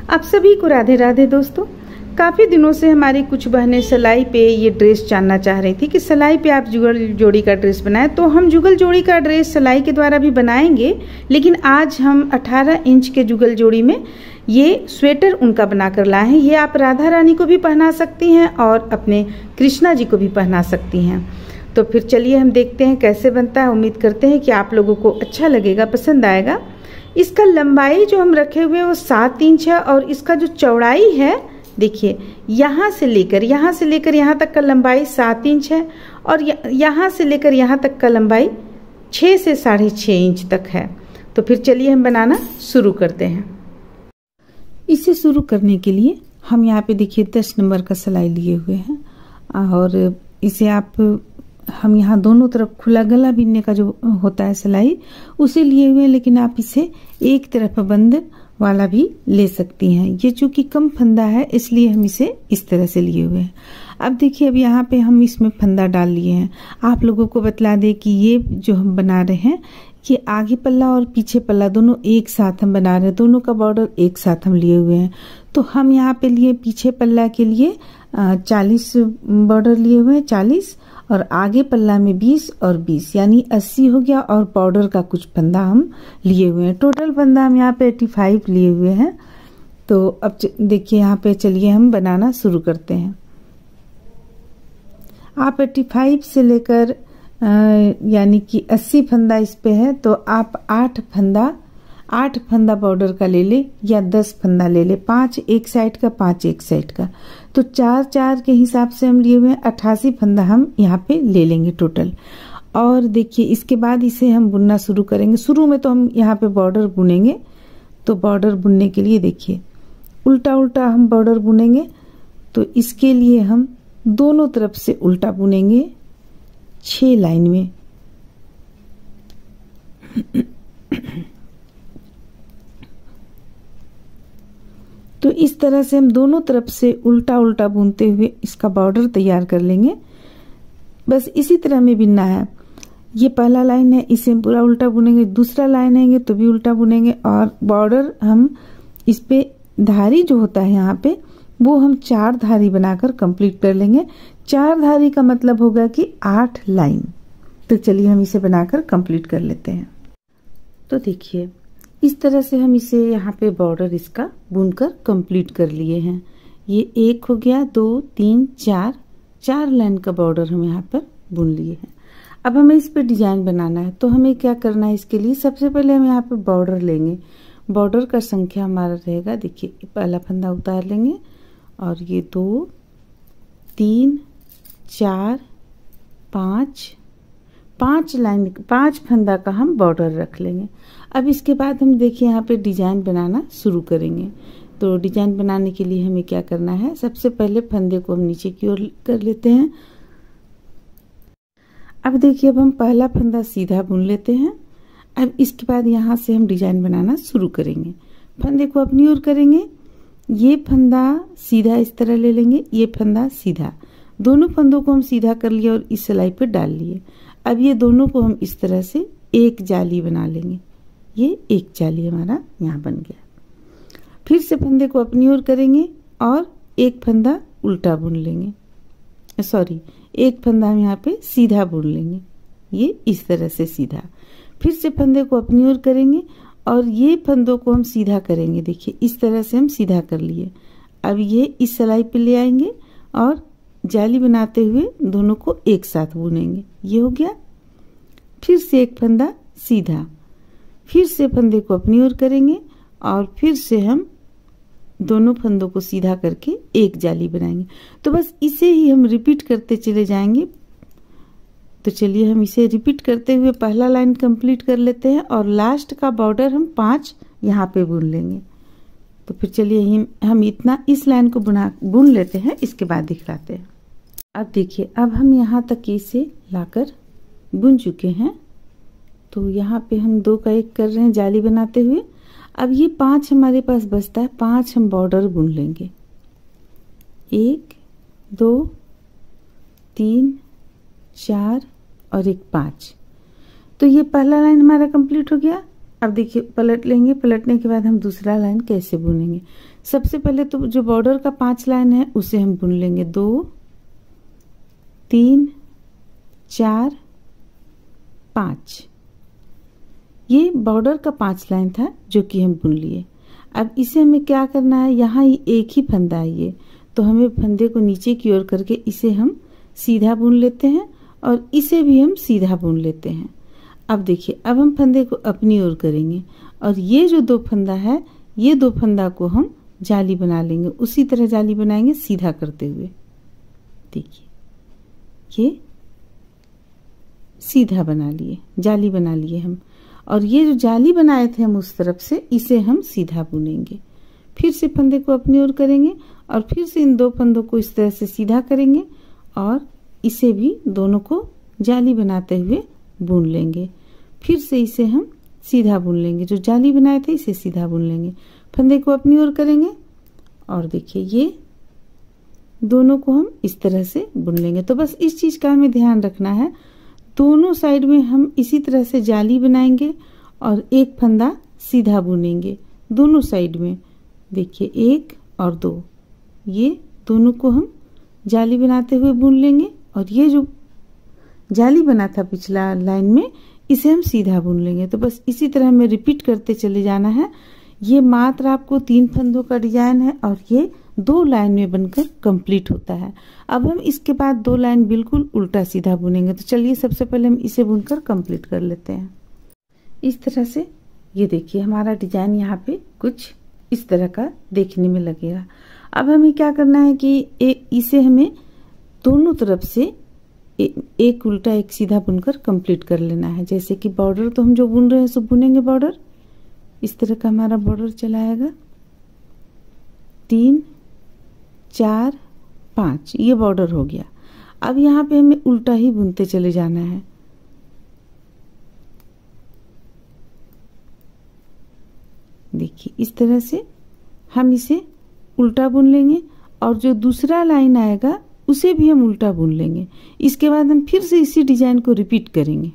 आप सभी को राधे राधे दोस्तों। काफ़ी दिनों से हमारी कुछ बहनें सिलाई पे ये ड्रेस जानना चाह रही थी कि सिलाई पे आप जुगल जोड़ी का ड्रेस बनाएं। तो हम जुगल जोड़ी का ड्रेस सिलाई के द्वारा भी बनाएंगे, लेकिन आज हम 18 इंच के जुगल जोड़ी में ये स्वेटर उनका बनाकर लाए हैं। ये आप राधा रानी को भी पहना सकती हैं और अपने कृष्णा जी को भी पहना सकती हैं। तो फिर चलिए हम देखते हैं कैसे बनता है। उम्मीद करते हैं कि आप लोगों को अच्छा लगेगा, पसंद आएगा। इसका लंबाई जो हम रखे हुए हैं वो 7 इंच है और इसका जो चौड़ाई है देखिए, यहाँ से लेकर यहाँ तक का लंबाई 7 इंच है और यहाँ से लेकर यहाँ तक का लंबाई 6 से 6.5 इंच तक है। तो फिर चलिए हम बनाना शुरू करते हैं। इसे शुरू करने के लिए हम यहाँ पे देखिए 10 नंबर का सिलाई लिए हुए हैं और इसे हम यहाँ दोनों तरफ खुला गला बिनने का जो होता है सिलाई उसे लिए हुए हैं, लेकिन आप इसे एक तरफ बंद वाला भी ले सकती हैं। ये चूंकि कम फंदा है इसलिए हम इसे इस तरह से लिए हुए हैं। अब देखिए, अब यहाँ पे हम इसमें फंदा डाल लिए हैं। आप लोगों को बतला दें कि ये जो हम बना रहे हैं कि आगे पल्ला और पीछे पल्ला दोनों एक साथ हम बना रहे हैं, दोनों का बॉर्डर एक साथ हम लिए हुए हैं। तो हम यहाँ पे लिए पीछे पल्ला के लिए 40 बॉर्डर लिए हुए हैं, 40, और आगे पल्ला में 20 और 20 यानी 80 हो गया। और बॉर्डर का कुछ फंदा हम लिए हुए हैं। टोटल फंदा हम यहाँ पे 85 लिए हुए हैं। तो अब देखिए यहाँ पे चलिए हम बनाना शुरू करते हैं। आप 85 से लेकर यानी कि 80 फंदा इस पे है, तो आप 8 फंदा बॉर्डर का ले ले या 10 फंदा ले ले, 5 एक साइड का 5 एक साइड का। तो 4 के हिसाब से हम लिए हुए हैं 88 फंदा हम यहाँ पे ले लेंगे टोटल। और देखिए इसके बाद इसे हम बुनना शुरू करेंगे। शुरू में तो हम यहाँ पे बॉर्डर बुनेंगे। तो बॉर्डर बुनने के लिए देखिए उल्टा उल्टा हम बॉर्डर बुनेंगे। तो इसके लिए हम दोनों तरफ से उल्टा बुनेंगे 6 लाइन में। तो इस तरह से हम दोनों तरफ से उल्टा उल्टा बुनते हुए इसका बॉर्डर तैयार कर लेंगे। बस इसी तरह में बिनना है। ये पहला लाइन है, इसे पूरा उल्टा बुनेंगे। दूसरा लाइन है तो भी उल्टा बुनेंगे और बॉर्डर हम इस पे धारी जो होता है यहाँ पे वो हम 4 धारी बनाकर कंप्लीट कर लेंगे। 4 धारी का मतलब होगा कि 8 लाइन। तो चलिए हम इसे बनाकर कंप्लीट कर लेते हैं। तो देखिए इस तरह से हम इसे यहाँ पे बॉर्डर इसका बुनकर कंप्लीट कर लिए हैं। ये 1 हो गया, 2, 3, 4 लाइन का बॉर्डर हम यहाँ पर बुन लिए हैं। अब हमें इस पे डिजाइन बनाना है। तो हमें क्या करना है, इसके लिए सबसे पहले हम यहाँ पे बॉर्डर लेंगे। बॉर्डर का संख्या हमारा रहेगा, देखिए पहला फंदा उतार लेंगे और ये 2, 3, 4, 5 लाइन 5 फंदा का हम बॉर्डर रख लेंगे। अब इसके बाद हम देखिए यहाँ पे डिजाइन बनाना शुरू करेंगे। तो डिजाइन बनाने के लिए हमें क्या करना है, सबसे पहले फंदे को हम नीचे की ओर कर लेते हैं। अब देखिए अब हम पहला फंदा सीधा बुन लेते हैं। अब इसके बाद यहाँ से हम डिजाइन बनाना शुरू करेंगे। फंदे को अपनी ओर करेंगे, ये फंदा सीधा इस तरह ले लेंगे, ये फंदा सीधा, दोनों फंदों को हम सीधा कर लिए और इस सिलाई पे डाल लिए। अब ये दोनों को हम इस तरह से एक जाली बना लेंगे। ये एक जाली हमारा यहाँ बन गया। फिर से फंदे को अपनी ओर करेंगे और एक फंदा उल्टा बुन लेंगे, सॉरी एक फंदा हम यहाँ पे सीधा बुन लेंगे, ये इस तरह से सीधा। फिर से फंदे को अपनी ओर करेंगे और ये फंदों को हम सीधा करेंगे। देखिए इस तरह से हम सीधा कर लिए। अब ये इस सिलाई पे ले आएंगे और जाली बनाते हुए दोनों को एक साथ बुनेंगे। ये हो गया। फिर से एक फंदा सीधा, फिर से फंदे को अपनी ओर करेंगे और फिर से हम दोनों फंदों को सीधा करके एक जाली बनाएंगे। तो बस इसे ही हम रिपीट करते चले जाएंगे। तो चलिए हम इसे रिपीट करते हुए पहला लाइन कंप्लीट कर लेते हैं और लास्ट का बॉर्डर हम 5 यहाँ पे बुन लेंगे। तो फिर चलिए हम इतना इस लाइन को बुन लेते हैं, इसके बाद दिखलाते हैं। अब देखिए अब हम यहाँ तक इसे लाकर बुन चुके हैं। तो यहाँ पे हम 2 का 1 कर रहे हैं जाली बनाते हुए। अब ये 5 हमारे पास बचता है, 5 हम बॉर्डर बुन लेंगे। 1, 2, 3, 4 और एक 5। तो ये पहला लाइन हमारा कंप्लीट हो गया। अब देखिए पलट लेंगे। पलटने के बाद हम दूसरा लाइन कैसे बुनेंगे, सबसे पहले तो जो बॉर्डर का 5 लाइन है उसे हम बुन लेंगे। 2 3 4 5, ये बॉर्डर का 5 लाइन था जो कि हम बुन लिए। अब इसे हमें क्या करना है, यहाँ एक ही फंदा है ये, तो हमें फंदे को नीचे की ओर करके इसे हम सीधा बुन लेते हैं और इसे भी हम सीधा बुन लेते हैं। अब देखिए अब हम फंदे को अपनी ओर करेंगे और ये जो 2 फंदा है, ये 2 फंदा को हम जाली बना लेंगे। उसी तरह जाली बनाएंगे सीधा करते हुए। देखिए ये सीधा बना लिए, जाली बना लिए हम, और ये जो जाली बनाए थे हम उस तरफ से, इसे हम सीधा बुनेंगे। फिर से फंदे को अपनी ओर करेंगे और फिर से इन 2 फंदों को इस तरह से सीधा करेंगे और इसे भी दोनों को जाली बनाते हुए बुन लेंगे। फिर से इसे हम सीधा बुन लेंगे, जो जाली बनाए थे इसे सीधा बुन लेंगे। फंदे को अपनी ओर करेंगे और देखिए ये दोनों को हम इस तरह से बुन लेंगे। तो बस इस चीज का हमें ध्यान रखना है, दोनों साइड में हम इसी तरह से जाली बनाएंगे और एक फंदा सीधा बुनेंगे दोनों साइड में। देखिए 1 और 2, ये दोनों को हम जाली बनाते हुए बुन लेंगे और ये जो जाली बना था पिछला लाइन में, इसे हम सीधा बुन लेंगे। तो बस इसी तरह हमें रिपीट करते चले जाना है। ये मात्र आपको 3 फंदों का डिजाइन है और ये 2 लाइन में बनकर कंप्लीट होता है। अब हम इसके बाद 2 लाइन बिल्कुल उल्टा सीधा बुनेंगे। तो चलिए सबसे पहले हम इसे बुनकर कंप्लीट कर लेते हैं। इस तरह से ये देखिए हमारा डिजाइन यहाँ पे कुछ इस तरह का देखने में लगेगा। अब हमें क्या करना है कि इसे हमें दोनों तरफ से एक उल्टा एक सीधा बुनकर कंप्लीट कर लेना है। जैसे कि बॉर्डर तो हम जो बुन रहे हैं सो बुनेंगे बॉर्डर, इस तरह का हमारा बॉर्डर चला आएगा। 3 4 5, ये बॉर्डर हो गया। अब यहाँ पे हमें उल्टा ही बुनते चले जाना है। देखिए इस तरह से हम इसे उल्टा बुन लेंगे और जो दूसरा लाइन आएगा उसे भी हम उल्टा बुन लेंगे। इसके बाद हम फिर से इसी डिजाइन को रिपीट करेंगे।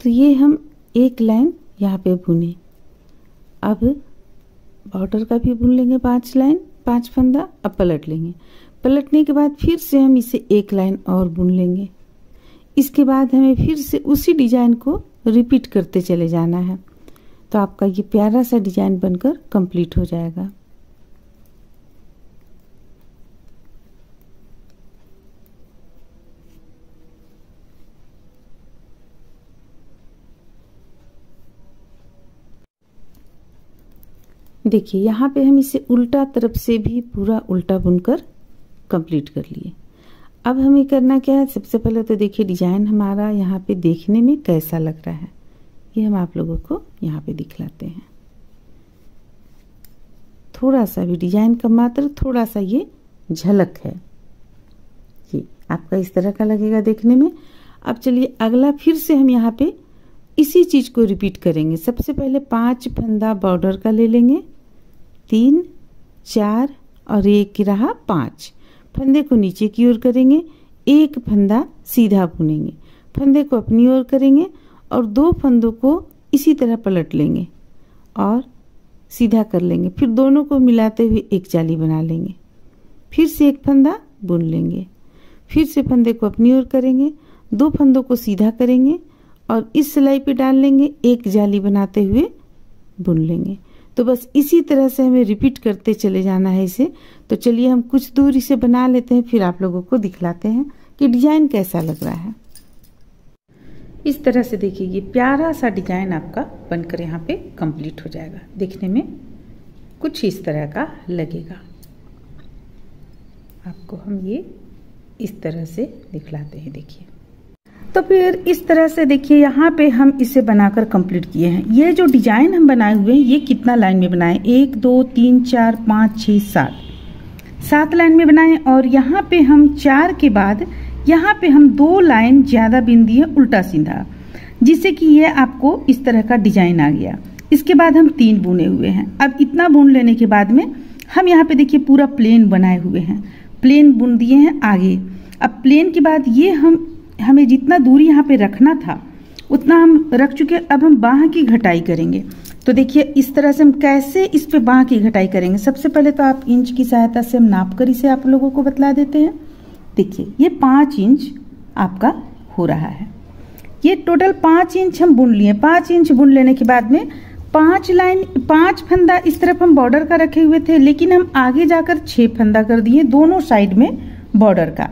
तो ये हम एक लाइन यहाँ पे बुने। अब बॉर्डर का भी बुन लेंगे 5 लाइन, 5 फंदा। अब पलट लेंगे। पलटने के बाद फिर से हम इसे एक लाइन और बुन लेंगे। इसके बाद हमें फिर से उसी डिजाइन को रिपीट करते चले जाना है। तो आपका ये प्यारा सा डिजाइन बनकर कंप्लीट हो जाएगा। देखिए यहाँ पे हम इसे उल्टा तरफ से भी पूरा उल्टा बुनकर कंप्लीट कर लिए। अब हमें करना क्या है, सबसे पहले तो देखिए डिजाइन हमारा यहाँ पे देखने में कैसा लग रहा है, ये हम आप लोगों को यहाँ पे दिखलाते हैं। थोड़ा सा भी डिजाइन का मात्र थोड़ा सा ये झलक है, ये आपका इस तरह का लगेगा देखने में। अब चलिए अगला फिर से हम यहाँ पे इसी चीज को रिपीट करेंगे। सबसे पहले 5 फंदा बॉर्डर का ले लेंगे, 3 4 और एक रहा 5। फंदे को नीचे की ओर करेंगे, एक फंदा सीधा बुनेंगे, फंदे को अपनी ओर करेंगे और 2 फंदों को इसी तरह पलट लेंगे और सीधा कर लेंगे। फिर दोनों को मिलाते हुए एक जाली बना लेंगे, फिर से एक फंदा बुन लेंगे, फिर से फंदे को अपनी ओर करेंगे, 2 फंदों को सीधा करेंगे और इस सिलाई पे डाल लेंगे, एक जाली बनाते हुए बुन लेंगे। तो बस इसी तरह से हमें रिपीट करते चले जाना है इसे। तो चलिए हम कुछ दूर इसे बना लेते हैं, फिर आप लोगों को दिखलाते हैं कि डिजाइन कैसा लग रहा है। इस तरह से देखिए ये प्यारा सा डिजाइन आपका बनकर यहाँ पे कंप्लीट हो जाएगा। देखने में कुछ इस तरह का लगेगा। आपको हम ये इस तरह से दिखलाते हैं। देखिए तो फिर इस तरह से देखिए यहाँ पे हम इसे बनाकर कंप्लीट किए हैं। ये जो डिजाइन हम बनाए हुए हैं ये कितना लाइन में बनाए, 1 2 3 4 5 6 7 लाइन में बनाए और यहाँ पे हम 4 के बाद यहाँ पे हम 2 लाइन ज़्यादा बिन दिए उल्टा सीधा, जिससे कि ये आपको इस तरह का डिजाइन आ गया। इसके बाद हम 3 बुने हुए हैं। अब इतना बुन लेने के बाद में हम यहाँ पे देखिए पूरा प्लेन बनाए हुए हैं, प्लेन बुन दिए हैं आगे। अब प्लेन के बाद ये हमें जितना दूरी यहाँ पे रखना था उतना हम रख चुके। अब हम बाह की घटाई करेंगे। तो देखिए इस तरह से हम कैसे इस पे बाह की घटाई करेंगे। सबसे पहले तो आप इंच की सहायता से हम नाप कर इसे आप लोगों को बतला देते हैं। देखिए ये 5 इंच आपका हो रहा है। ये टोटल 5 इंच हम बुन लिए। 5 इंच बुन लेने के बाद में 5 फंदा इस तरफ हम बॉर्डर का रखे हुए थे, लेकिन हम आगे जाकर 6 फंदा कर दिए दोनों साइड में बॉर्डर का।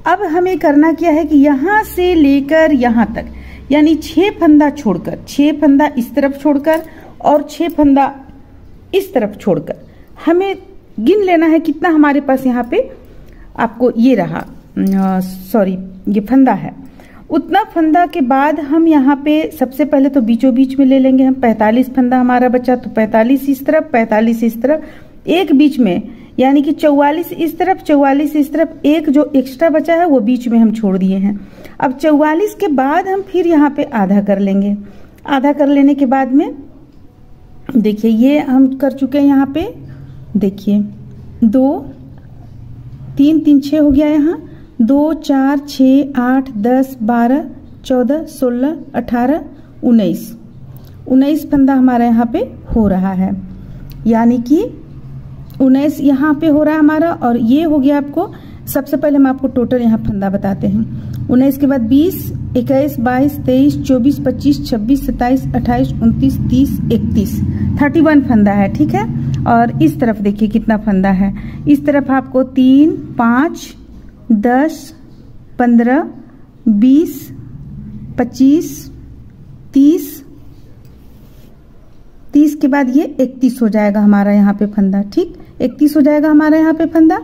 अब हमें करना क्या है कि यहाँ से लेकर यहाँ तक, यानी 6 फंदा छोड़कर, 6 फंदा इस तरफ छोड़कर और 6 फंदा इस तरफ छोड़कर हमें गिन लेना है कितना हमारे पास यहाँ पे आपको ये रहा, सॉरी ये फंदा है। उतना फंदा के बाद हम यहाँ पे सबसे पहले तो बीचों बीच में ले लेंगे हम। 45 फंदा हमारा बचा, तो 45 इस तरफ, 45 इस तरफ, एक बीच में, यानी कि 44 इस तरफ, 44 इस तरफ, एक जो एक्स्ट्रा बचा है वो बीच में हम छोड़ दिए हैं। अब 44 के बाद हम फिर यहाँ पे आधा कर लेंगे। आधा कर लेने के बाद में देखिए ये हम कर चुके हैं यहाँ पे। देखिए 2 3 3 6 हो गया यहाँ, 2 4 6 8 10 12 14 16 18 19 फंदा हमारा यहाँ पे हो रहा है, यानी कि 19 यहाँ पे हो रहा है हमारा। और ये हो गया आपको, सबसे पहले हम आपको टोटल यहाँ फंदा बताते हैं। 19 के बाद 20 21 22 23 24 25 26 27 28 29 30 31 31 फंदा है, ठीक है। और इस तरफ देखिए कितना फंदा है। इस तरफ आपको 3 5 10 15 20 25 30 के बाद ये 31 हो जाएगा हमारा यहाँ पे फंदा, ठीक। 31 हो जाएगा हमारा यहाँ पे फंदा।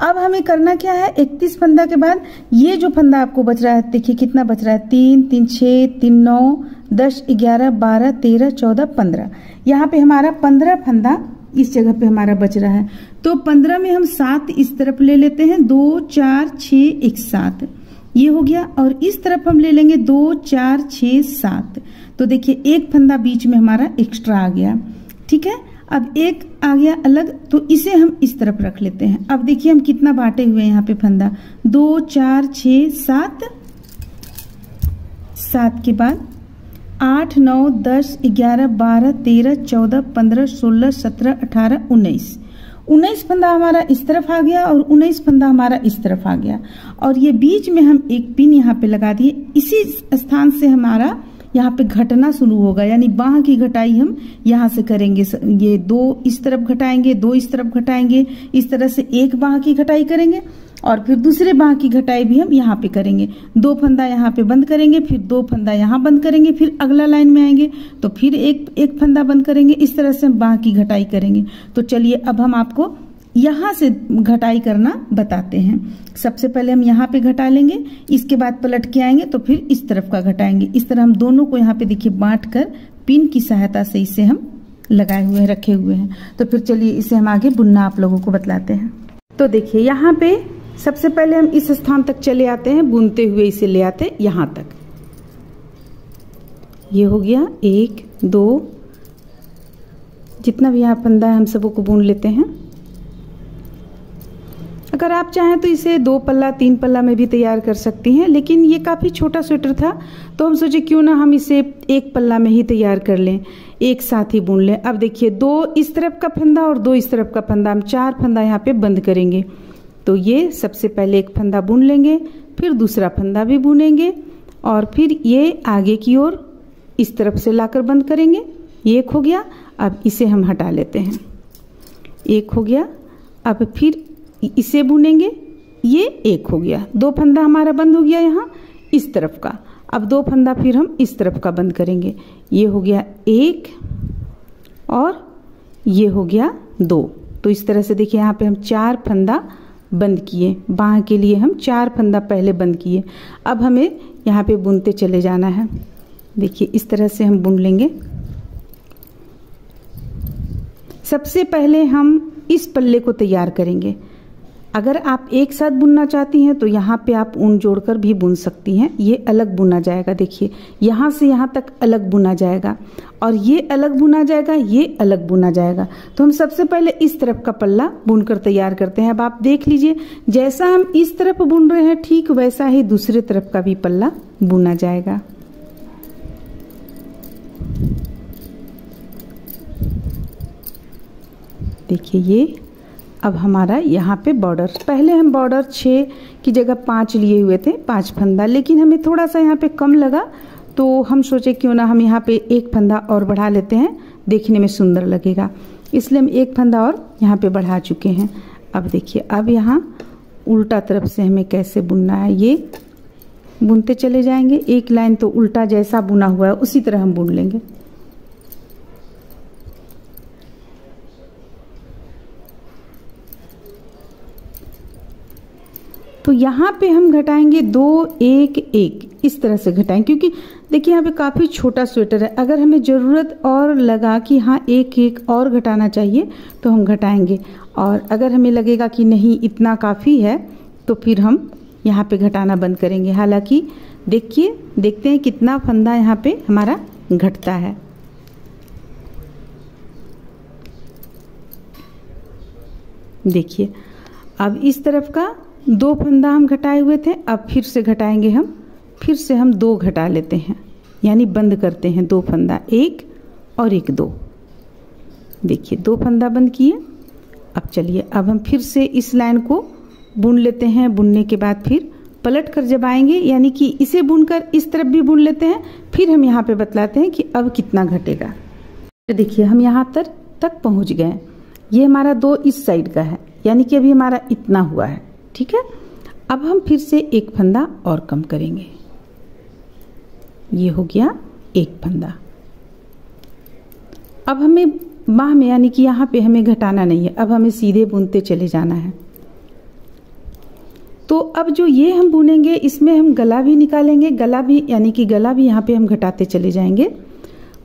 अब हमें करना क्या है, 31 फंदा के बाद ये जो फंदा आपको बच रहा है, देखिए कितना बच रहा है, 3 3 6 3 9 10 11 12 13 14 15। यहाँ पे हमारा 15 फंदा इस जगह पे हमारा बच रहा है। तो 15 में हम 7 इस तरफ ले लेते हैं, 2 4 6 1 7 ये हो गया। और इस तरफ हम ले लेंगे 2 4 6 7। तो देखिए एक फंदा बीच में हमारा एक्स्ट्रा आ गया, ठीक है। अब एक आ गया अलग, तो इसे हम इस तरफ रख लेते हैं। अब देखिए हम कितना बांटे हुए हैं यहाँ पे फंदा, 2 4 6 7 7 के बाद 8 9 10 11 12 13 14 15 16 17 18 19 फंदा हमारा इस तरफ आ गया और 19 फंदा हमारा इस तरफ आ गया। और ये बीच में हम एक पिन यहाँ पे लगा दिए। इसी स्थान से हमारा यहाँ पे घटना शुरू होगा, यानी बाह की घटाई हम यहाँ से करेंगे। ये 2 इस तरफ घटाएंगे, 2 इस तरफ घटाएंगे, इस तरह से एक बाह की घटाई करेंगे। और फिर दूसरे बाह की घटाई भी हम यहाँ पे करेंगे। 2 फंदा यहाँ पे बंद करेंगे, फिर 2 फंदा यहाँ बंद करेंगे, फिर अगला लाइन में आएंगे तो फिर एक फंदा बंद करेंगे। इस तरह से हम बाह की घटाई करेंगे। तो चलिए अब हम आपको यहाँ से घटाई करना बताते हैं। सबसे पहले हम यहाँ पे घटा लेंगे, इसके बाद पलट के आएंगे तो फिर इस तरफ का घटाएंगे। इस तरह हम दोनों को यहाँ पे देखिए बांट कर पिन की सहायता से इसे हम लगाए हुए हैं, रखे हुए हैं। तो फिर चलिए इसे हम आगे बुनना आप लोगों को बतलाते हैं। तो देखिए यहाँ पे सबसे पहले हम इस स्थान तक चले आते हैं, बुनते हुए इसे ले आते हैं यहाँ तक। ये हो गया 1 2, जितना भी यहाँ फंदा है हम सबों को बुन लेते हैं। अगर आप चाहें तो इसे 2 पल्ला 3 पल्ला में भी तैयार कर सकती हैं, लेकिन ये काफ़ी छोटा स्वेटर था तो हम सोचे क्यों ना हम इसे 1 पल्ला में ही तैयार कर लें, एक साथ ही बुन लें। अब देखिए 2 इस तरफ का फंदा और 2 इस तरफ का फंदा, हम 4 फंदा यहाँ पे बंद करेंगे। तो ये सबसे पहले एक फंदा बुन लेंगे, फिर दूसरा फंदा भी बुनेंगे और फिर ये आगे की ओर इस तरफ से लाकर बंद करेंगे। ये एक हो गया। अब इसे हम हटा लेते हैं, एक हो गया। अब फिर इसे बुनेंगे, ये एक हो गया। 2 फंदा हमारा बंद हो गया यहाँ इस तरफ का। अब 2 फंदा फिर हम इस तरफ का बंद करेंगे। ये हो गया 1 और ये हो गया 2। तो इस तरह से देखिए यहाँ पे हम 4 फंदा बंद किए, बाह के लिए हम 4 फंदा पहले बंद किए। अब हमें यहाँ पे बुनते चले जाना है। देखिए इस तरह से हम बुन लेंगे। सबसे पहले हम इस पल्ले को तैयार करेंगे। अगर आप एक साथ बुनना चाहती हैं तो यहाँ पे आप ऊन जोड़कर भी बुन सकती हैं। ये अलग बुना जाएगा, देखिए यहाँ से यहाँ तक अलग बुना जाएगा और ये अलग बुना जाएगा, ये अलग बुना जाएगा। तो हम सबसे पहले इस तरफ का पल्ला बुनकर तैयार करते हैं। अब आप देख लीजिए, जैसा हम इस तरफ बुन रहे हैं ठीक वैसा ही दूसरे तरफ का भी पल्ला बुना जाएगा। देखिए ये अब हमारा यहाँ पे बॉर्डर, पहले हम बॉर्डर 6 की जगह 5 लिए हुए थे, 5 फंदा, लेकिन हमें थोड़ा सा यहाँ पे कम लगा तो हम सोचे क्यों ना हम यहाँ पे एक फंदा और बढ़ा लेते हैं, देखने में सुंदर लगेगा, इसलिए हम एक फंदा और यहाँ पे बढ़ा चुके हैं। अब देखिए अब यहाँ उल्टा तरफ से हमें कैसे बुनना है, ये बुनते चले जाएंगे। एक लाइन तो उल्टा जैसा बुना हुआ है उसी तरह हम बुन लेंगे। तो यहाँ पे हम घटाएंगे 2 1 1, इस तरह से घटाएंगे, क्योंकि देखिए यहाँ पे काफ़ी छोटा स्वेटर है। अगर हमें ज़रूरत और लगा कि हाँ 1 1 और घटाना चाहिए तो हम घटाएंगे, और अगर हमें लगेगा कि नहीं इतना काफ़ी है तो फिर हम यहाँ पे घटाना बंद करेंगे। हालांकि देखिए, देखते हैं कितना फंदा यहाँ पे हमारा घटता है। देखिए अब इस तरफ का 2 फंदा हम घटाए हुए थे, अब फिर से घटाएंगे हम, फिर से हम 2 घटा लेते हैं, यानी बंद करते हैं 2 फंदा, 1 और 1 2। देखिए 2 फंदा बंद किए। अब चलिए अब हम फिर से इस लाइन को बुन लेते हैं। बुनने के बाद फिर पलट कर जब आएंगे, यानी कि इसे बुनकर इस तरफ भी बुन लेते हैं, फिर हम यहाँ पे बतलाते हैं कि अब कितना घटेगा। तो देखिए हम यहाँ तक पहुँच गए। ये हमारा 2 इस साइड का है, यानी कि अभी हमारा इतना हुआ है, ठीक है। अब हम फिर से 1 फंदा और कम करेंगे, ये हो गया 1 फंदा। अब हमें बाह में, यानी कि यहाँ पे हमें घटाना नहीं है, अब हमें सीधे बुनते चले जाना है। तो अब जो ये हम बुनेंगे इसमें हम गला भी निकालेंगे, गला भी, यानी कि गला भी यहाँ पे हम घटाते चले जाएंगे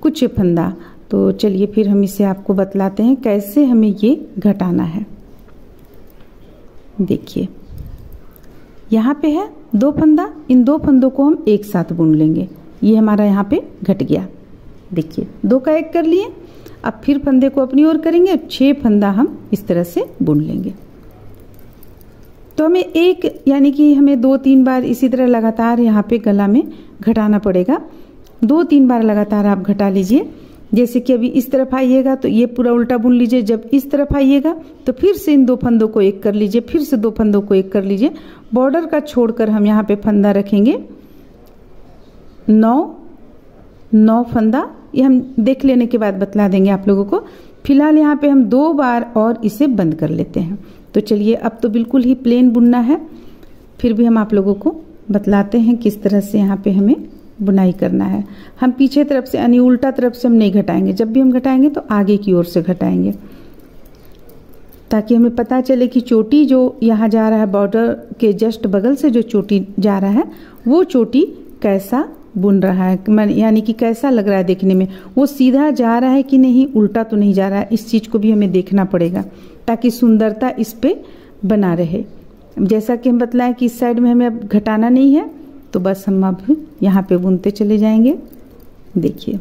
कुछ फंदा। तो चलिए फिर हम इसे आपको बतलाते हैं कैसे हमें ये घटाना है। देखिए यहाँ पे है 2 फंदा, इन 2 फंदों को हम एक साथ बुन लेंगे। ये हमारा यहाँ पे घट गया, देखिए 2 का 1 कर लिए। अब फिर फंदे को अपनी ओर करेंगे, 6 फंदा हम इस तरह से बुन लेंगे। तो हमें एक, यानी कि हमें 2-3 बार इसी तरह लगातार यहाँ पे गला में घटाना पड़ेगा। 2-3 बार लगातार आप घटा लीजिए। जैसे कि अभी इस तरफ आइएगा तो ये पूरा उल्टा बुन लीजिए, जब इस तरफ आइएगा तो फिर से इन 2 फंदों को 1 कर लीजिए, फिर से 2 फंदों को 1 कर लीजिए। बॉर्डर का छोड़कर हम यहाँ पे फंदा रखेंगे 9 फंदा। ये हम देख लेने के बाद बतला देंगे आप लोगों को। फिलहाल यहाँ पे हम 2 बार और इसे बंद कर लेते हैं। तो चलिए अब तो बिल्कुल ही प्लेन बुनना है, फिर भी हम आप लोगों को बतलाते हैं किस तरह से यहाँ पे हमें बुनाई करना है। हम पीछे तरफ से, यानी उल्टा तरफ से हम नहीं घटाएंगे, जब भी हम घटाएंगे तो आगे की ओर से घटाएंगे, ताकि हमें पता चले कि चोटी जो यहाँ जा रहा है, बॉर्डर के जस्ट बगल से जो चोटी जा रहा है वो चोटी कैसा बुन रहा है, यानी कि कैसा लग रहा है देखने में, वो सीधा जा रहा है कि नहीं, उल्टा तो नहीं जा रहा है। इस चीज़ को भी हमें देखना पड़ेगा ताकि सुंदरता इस पे बना रहे। जैसा कि हम बतलाएं कि इस साइड में हमें अब घटाना नहीं है, तो बस हम अब यहाँ पे बुनते चले जाएंगे। देखिए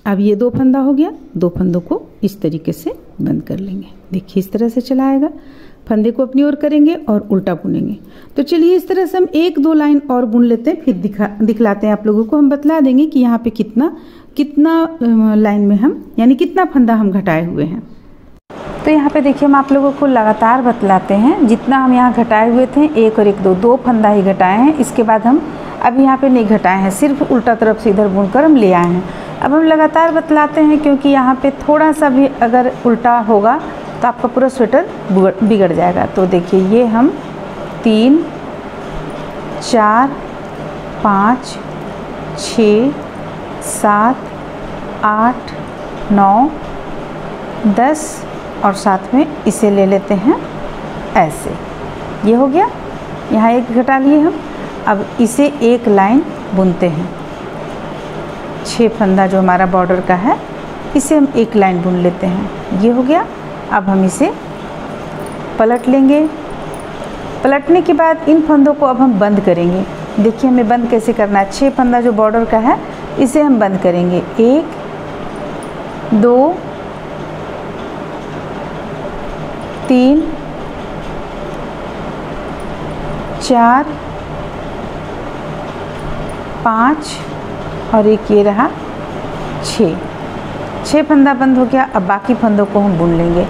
अब ये 2 फंदा हो गया, 2 फंदों को इस तरीके से बंद कर लेंगे। देखिए इस तरह से चलाएगा, फंदे को अपनी ओर करेंगे और उल्टा बुनेंगे। तो चलिए इस तरह से हम 1-2 लाइन और बुन लेते हैं, फिर दिखलाते हैं आप लोगों को। हम बतला देंगे कि यहाँ पे कितना लाइन में हम, यानी कितना फंदा हम घटाए हुए हैं। तो यहाँ पे देखिए हम आप लोगों को लगातार बतलाते हैं। जितना हम यहाँ घटाए हुए थे 1 और 1 2 फंदा ही घटाए हैं। इसके बाद हम अब यहाँ पे नहीं घटाए हैं, सिर्फ उल्टा तरफ से इधर बुनकर हम ले आए हैं। अब हम लगातार बतलाते हैं क्योंकि यहाँ पे थोड़ा सा भी अगर उल्टा होगा तो आपका पूरा स्वेटर बिगड़ जाएगा। तो देखिए ये हम 3 4 5 6 7 8 9 10 और साथ में इसे ले लेते हैं ऐसे। ये हो गया, यहाँ 1 घटा लिए हम। अब इसे एक लाइन बुनते हैं। 6 फंदा जो हमारा बॉर्डर का है, इसे हम एक लाइन बुन लेते हैं। ये हो गया। अब हम इसे पलट लेंगे। पलटने के बाद इन फंदों को अब हम बंद करेंगे। देखिए हमें बंद कैसे करना है। 6 फंदा जो बॉर्डर का है इसे हम बंद करेंगे। 1 2 3 4 5 और एक ये रहा 6 फंदा बंद हो गया। अब बाकी फंदों को हम बुन लेंगे।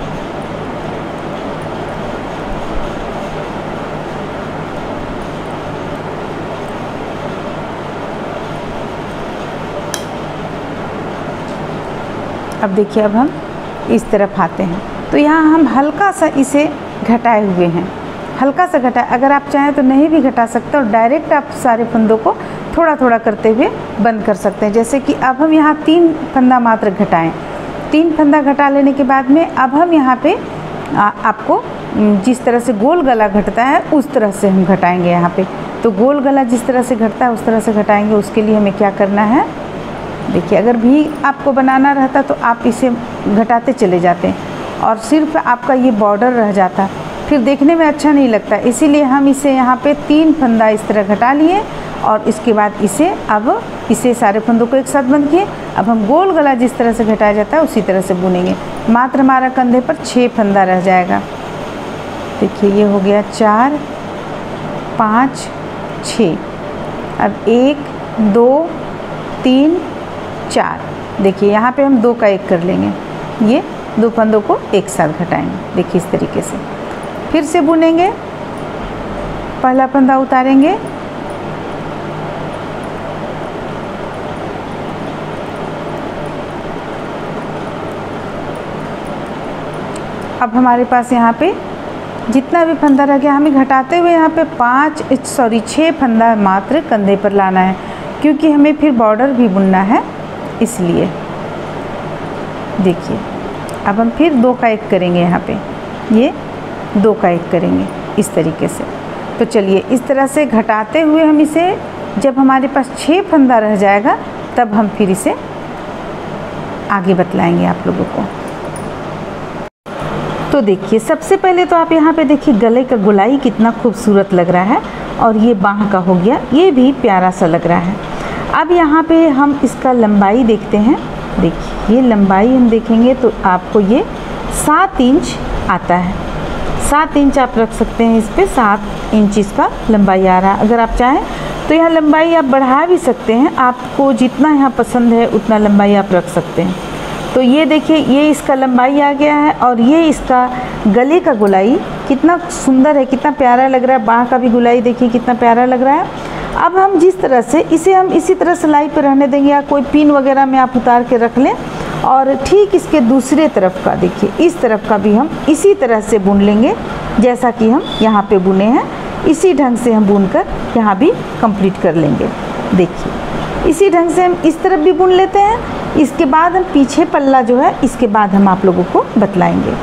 अब देखिए अब हम इस तरफ आते हैं तो यहाँ हम हल्का सा इसे घटाए हुए हैं, हल्का सा घटा। अगर आप चाहें तो नहीं भी घटा सकते और डायरेक्ट आप सारे फंदों को थोड़ा थोड़ा करते हुए बंद कर सकते हैं। जैसे कि अब हम यहाँ 3 फंदा मात्र घटाएं। 3 फंदा घटा लेने के बाद में अब हम यहाँ पे आपको जिस तरह से गोल गला घटता है उस तरह से हम घटाएंगे। यहाँ पे तो गोल गला जिस तरह से घटता है उस तरह से घटाएंगे। उसके लिए हमें क्या करना है, देखिए अगर भी आपको बनाना रहता तो आप इसे घटाते चले जाते और सिर्फ आपका ये बॉर्डर रह जाता, फिर देखने में अच्छा नहीं लगता। इसीलिए हम इसे यहाँ पे 3 फंदा इस तरह घटा लिए और इसके बाद इसे सारे फंदों को एक साथ बंद किए। अब हम गोल गला जिस तरह से घटाया जाता है उसी तरह से बुनेंगे। मात्र हमारा कंधे पर 6 फंदा रह जाएगा। देखिए ये हो गया 4 5 6। अब 1 2 3 4। देखिए यहाँ पे हम 2 का 1 कर लेंगे। ये 2 फंदों को एक साथ घटाएंगे। देखिए इस तरीके से फिर से बुनेंगे। पहला फंदा उतारेंगे, अब हमारे पास यहाँ पे जितना भी फंदा रह गया हमें घटाते हुए यहाँ पे 6 फंदा मात्र कंधे पर लाना है, क्योंकि हमें फिर बॉर्डर भी बुनना है। इसलिए देखिए अब हम फिर 2 का 1 करेंगे। यहाँ पे ये 2 का 1 करेंगे इस तरीके से। तो चलिए इस तरह से घटाते हुए हम इसे, जब हमारे पास 6 फंदा रह जाएगा तब हम फिर इसे आगे बतलाएंगे आप लोगों को। तो देखिए सबसे पहले तो आप यहाँ पे देखिए गले का गोलाई कितना खूबसूरत लग रहा है और ये बाह का हो गया, ये भी प्यारा सा लग रहा है। अब यहाँ पे हम इसका लंबाई देखते हैं। देखिए ये लंबाई हम देखेंगे तो आपको ये 7 इंच आता है। 7 इंच आप रख सकते हैं इस पर। 7 इंच इसका लंबाई आ रहा है। अगर आप चाहें तो यहाँ लंबाई आप बढ़ा भी सकते हैं, आपको जितना यहाँ पसंद है उतना लंबाई आप रख सकते हैं। तो ये देखिए ये इसका लंबाई आ गया है और ये इसका गले का गोलाई कितना सुंदर है, कितना प्यारा लग रहा है। बाह का भी गोलाई देखिए कितना प्यारा लग रहा है। अब हम जिस तरह से इसे हम इसी तरह सिलाई पे रहने देंगे या कोई पिन वगैरह में आप उतार के रख लें। और ठीक इसके दूसरे तरफ का देखिए इस तरफ का भी हम इसी तरह से बुन लेंगे जैसा कि हम यहाँ पे बुने हैं। इसी ढंग से हम बुनकर यहाँ भी कंप्लीट कर लेंगे। देखिए इसी ढंग से हम इस तरफ भी बुन लेते हैं। इसके बाद हम पीछे पल्ला जो है इसके बाद हम आप लोगों को बतलाएंगे।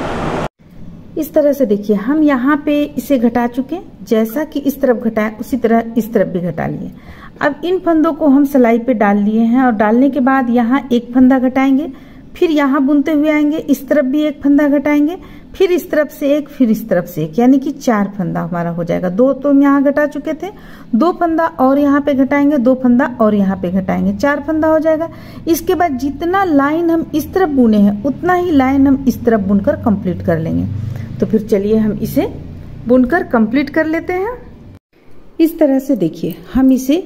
इस तरह से देखिए हम यहाँ पे इसे घटा चुके, जैसा कि इस तरफ घटाएं उसी तरह इस तरफ भी घटा लिए। अब इन फंदों को हम सिलाई पे डाल लिए हैं और डालने के बाद यहाँ 1 फंदा घटाएंगे, फिर यहाँ बुनते हुए आएंगे, इस तरफ भी 1 फंदा घटाएंगे, फिर इस तरफ से 1, फिर इस तरफ से 1, यानी कि 4 फंदा हमारा हो जाएगा। 2 तो हम यहाँ घटा चुके थे, 2 फंदा और यहाँ पे घटाएंगे, 2 फंदा और यहाँ पे घटाएंगे, 4 फंदा हो जाएगा। इसके बाद जितना लाइन हम इस तरफ बुने हैं उतना ही लाइन हम इस तरफ बुनकर कंप्लीट कर लेंगे। तो फिर चलिए हम इसे बुनकर कंप्लीट कर लेते हैं। इस तरह से देखिए हम इसे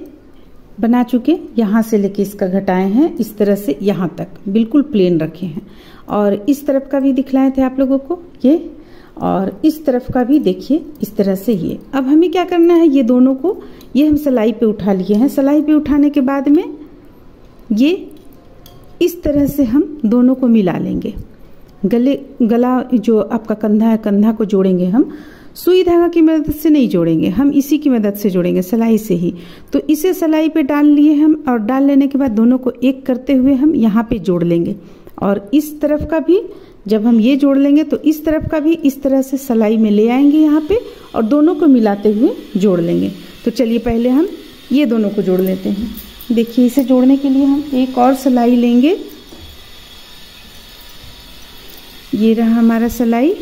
बना चुके, यहाँ से लेके इसका घटाए हैं इस तरह से यहाँ तक बिल्कुल प्लेन रखे हैं। और इस तरफ का भी दिखलाए थे आप लोगों को ये, और इस तरफ का भी देखिए इस तरह से ये। अब हमें क्या करना है, ये दोनों को ये हम सिलाई पे उठा लिए हैं। सिलाई पे उठाने के बाद में ये इस तरह से हम दोनों को मिला लेंगे। गला जो आपका कंधा है, कंधा को जोड़ेंगे हम सुई धागा की मदद से नहीं जोड़ेंगे, हम इसी की मदद से जोड़ेंगे, सिलाई से ही। तो इसे सिलाई पे डाल लिए हम और डाल लेने के बाद दोनों को एक करते हुए हम यहाँ पे जोड़ लेंगे। और इस तरफ का भी जब हम ये जोड़ लेंगे तो इस तरफ का भी इस तरह से सिलाई में ले आएंगे यहाँ पे और दोनों को मिलाते हुए जोड़ लेंगे। तो चलिए पहले हम ये दोनों को जोड़ लेते हैं। देखिए इसे जोड़ने के लिए हम एक और सिलाई लेंगे। ये रहा हमारा सिलाई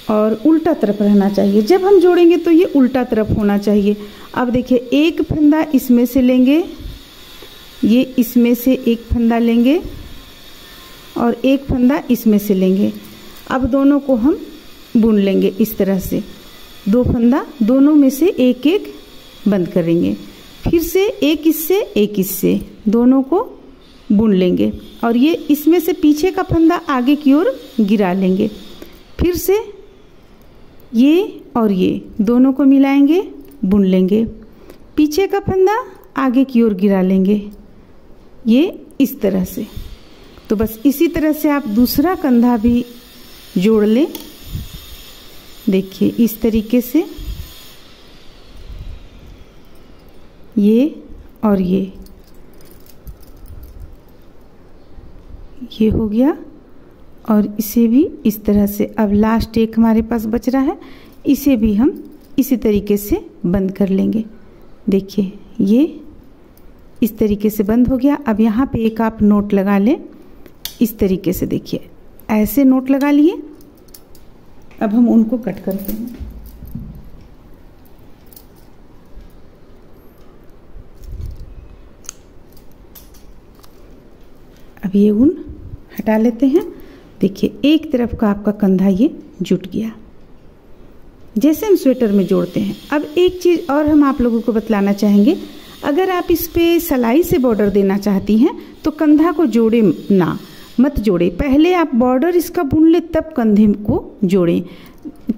और उल्टा तरफ रहना चाहिए। जब हम जोड़ेंगे तो ये उल्टा तरफ होना चाहिए। अब देखिए एक फंदा इसमें से लेंगे, ये इसमें से एक फंदा लेंगे और एक फंदा इसमें से लेंगे। अब दोनों को हम बुन लेंगे इस तरह से, दो फंदा दोनों में से एक एक बंद करेंगे, फिर से एक इससे दोनों को बुन लेंगे और ये इसमें से पीछे का फंदा आगे की ओर गिरा लेंगे, फिर से ये और ये दोनों को मिलाएंगे, बुन लेंगे, पीछे का फंदा आगे की ओर गिरा लेंगे, ये इस तरह से। तो बस इसी तरह से आप दूसरा कंधा भी जोड़ लें। देखिए इस तरीके से ये और ये हो गया और इसे भी इस तरह से। अब लास्ट एक हमारे पास बच रहा है, इसे भी हम इसी तरीके से बंद कर लेंगे। देखिए ये इस तरीके से बंद हो गया। अब यहाँ पे एक आप नोट लगा लें इस तरीके से। देखिए ऐसे नोट लगा लिए। अब हम उनको कट करते हैं। अब ये ऊन हटा लेते हैं। देखिए एक तरफ का आपका कंधा ये जुट गया, जैसे हम स्वेटर में जोड़ते हैं। अब एक चीज़ और हम आप लोगों को बतलाना चाहेंगे, अगर आप इस पे सिलाई से बॉर्डर देना चाहती हैं तो कंधा को जोड़े ना, मत जोड़े, पहले आप बॉर्डर इसका बुन ले तब कंधे को जोड़ें,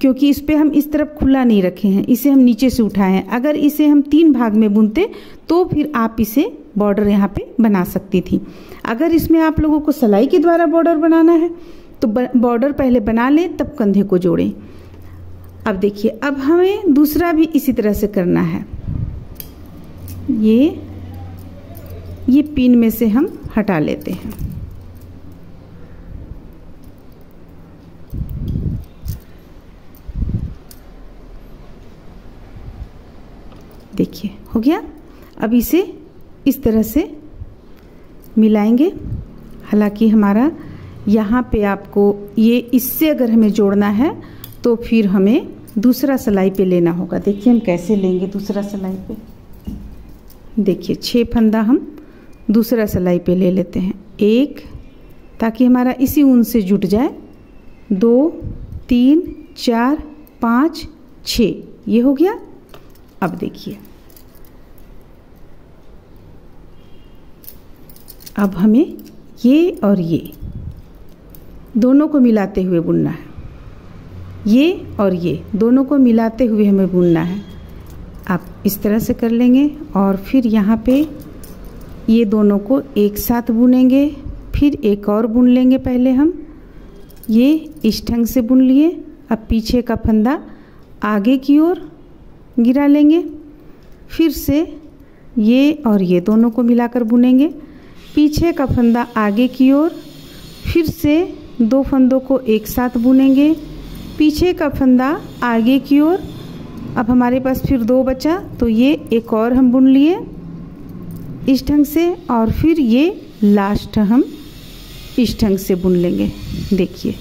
क्योंकि इस पे हम इस तरफ खुला नहीं रखे हैं, इसे हम नीचे से उठाए हैं। अगर इसे हम 3 भाग में बुनते तो फिर आप इसे बॉर्डर यहाँ पे बना सकती थी। अगर इसमें आप लोगों को सिलाई के द्वारा बॉर्डर बनाना है तो बॉर्डर पहले बना लें तब कंधे को जोड़ें। अब देखिए अब हमें दूसरा भी इसी तरह से करना है। ये पिन में से हम हटा लेते हैं। देखिए हो गया। अब इसे इस तरह से मिलाएंगे। हालांकि हमारा यहाँ पे आपको ये इससे अगर हमें जोड़ना है तो फिर हमें दूसरा सिलाई पे लेना होगा। देखिए हम कैसे लेंगे दूसरा सिलाई पे। देखिए 6 फंदा हम दूसरा सिलाई पे ले लेते हैं, एक, ताकि हमारा इसी ऊन से जुट जाए, 2 3 4 5 6, ये हो गया। अब देखिए अब हमें ये और ये दोनों को मिलाते हुए बुनना है, ये और ये दोनों को मिलाते हुए हमें बुनना है। आप इस तरह से कर लेंगे और फिर यहाँ पे ये दोनों को एक साथ बुनेंगे, फिर एक और बुन लेंगे। पहले हम ये इस ढंग से बुन लिए। अब पीछे का फंदा आगे की ओर गिरा लेंगे, फिर से ये और ये दोनों को मिलाकर बुनेंगे, पीछे का फंदा आगे की ओर, फिर से 2 फंदों को एक साथ बुनेंगे, पीछे का फंदा आगे की ओर। अब हमारे पास फिर 2 बचा तो ये एक और हम बुन लिए इस ढंग से और फिर ये लास्ट हम इस ढंग से बुन लेंगे। देखिए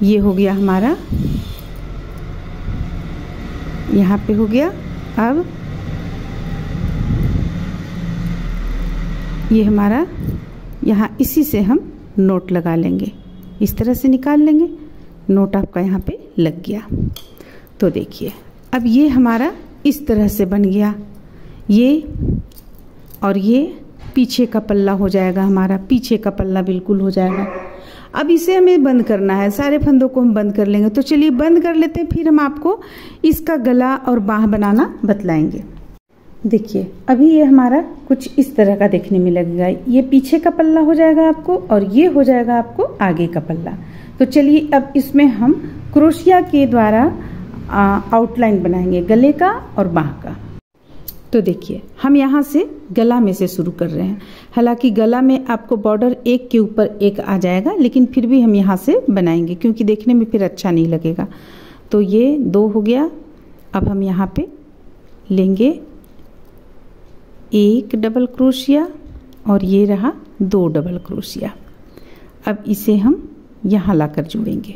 ये हो गया हमारा, यहाँ पे हो गया। अब ये हमारा यहाँ इसी से हम नोट लगा लेंगे, इस तरह से निकाल लेंगे, नोट आपका यहाँ पे लग गया। तो देखिए अब ये हमारा इस तरह से बन गया, ये और ये पीछे का पल्ला हो जाएगा, हमारा पीछे का पल्ला बिल्कुल हो जाएगा। अब इसे हमें बंद करना है, सारे फंदों को हम बंद कर लेंगे। तो चलिए बंद कर लेते हैं, फिर हम आपको इसका गला और बाह बनाना बतलाएंगे। देखिए अभी ये हमारा कुछ इस तरह का देखने में लगेगा, ये पीछे का पल्ला हो जाएगा आपको और ये हो जाएगा आपको आगे का पल्ला। तो चलिए अब इसमें हम क्रोशिया के द्वारा आउटलाइन बनाएंगे गले का और बाह का। तो देखिए हम यहाँ से गला में से शुरू कर रहे हैं। हालांकि गला में आपको बॉर्डर एक के ऊपर एक आ जाएगा, लेकिन फिर भी हम यहाँ से बनाएंगे क्योंकि देखने में फिर अच्छा नहीं लगेगा। तो ये 2 हो गया। अब हम यहाँ पे लेंगे 1 डबल क्रोशिया और ये रहा 2 डबल क्रोशिया। अब इसे हम यहाँ लाकर जोड़ेंगे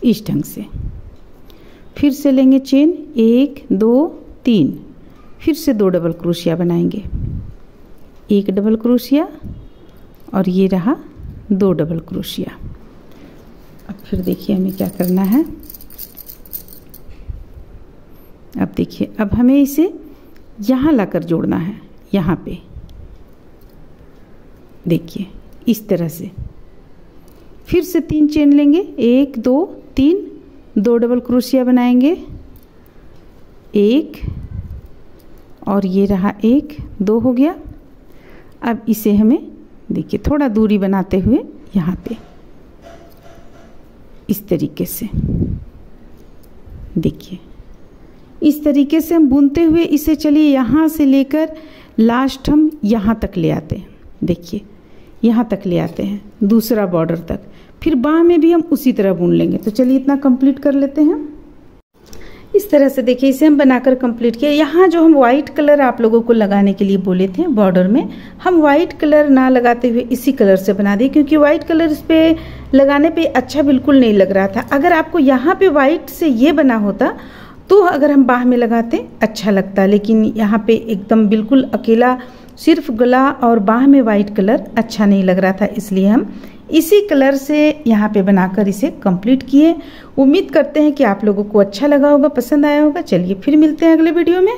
इस ढंग से। फिर से लेंगे चेन 1 2 3, फिर से 2 डबल क्रोशिया बनाएंगे, 1 डबल क्रोशिया और ये रहा 2 डबल क्रोशिया। अब फिर देखिए हमें क्या करना है। अब देखिए अब हमें इसे यहाँ लाकर जोड़ना है, यहाँ पे देखिए इस तरह से। फिर से 3 चेन लेंगे, 1 2 3, 2 डबल क्रोशिया बनाएंगे, 1 और ये रहा 1 2 हो गया। अब इसे हमें देखिए थोड़ा दूरी बनाते हुए यहाँ पे इस तरीके से, देखिए इस तरीके से हम बुनते हुए इसे चलिए यहाँ से लेकर लास्ट हम यहाँ तक ले आते हैं। देखिए यहाँ तक ले आते हैं दूसरा बॉर्डर तक, फिर बाह में भी हम उसी तरह बुन लेंगे। तो चलिए इतना कंप्लीट कर लेते हैं। इस तरह से देखिए इसे हम बनाकर कंप्लीट किया। यहाँ जो हम वाइट कलर आप लोगों को लगाने के लिए बोले थे बॉर्डर में, हम वाइट कलर ना लगाते हुए इसी कलर से बना दिए, क्योंकि वाइट कलर इस पे लगाने पे अच्छा बिल्कुल नहीं लग रहा था। अगर आपको यहाँ पे वाइट से ये बना होता तो अगर हम बाह में लगाते अच्छा लगता, लेकिन यहाँ पे एकदम बिल्कुल अकेला सिर्फ गला और बाह में वाइट कलर अच्छा नहीं लग रहा था, इसलिए हम इसी कलर से यहाँ पे बनाकर इसे कंप्लीट किए। उम्मीद करते हैं कि आप लोगों को अच्छा लगा होगा, पसंद आया होगा। चलिए फिर मिलते हैं अगले वीडियो में।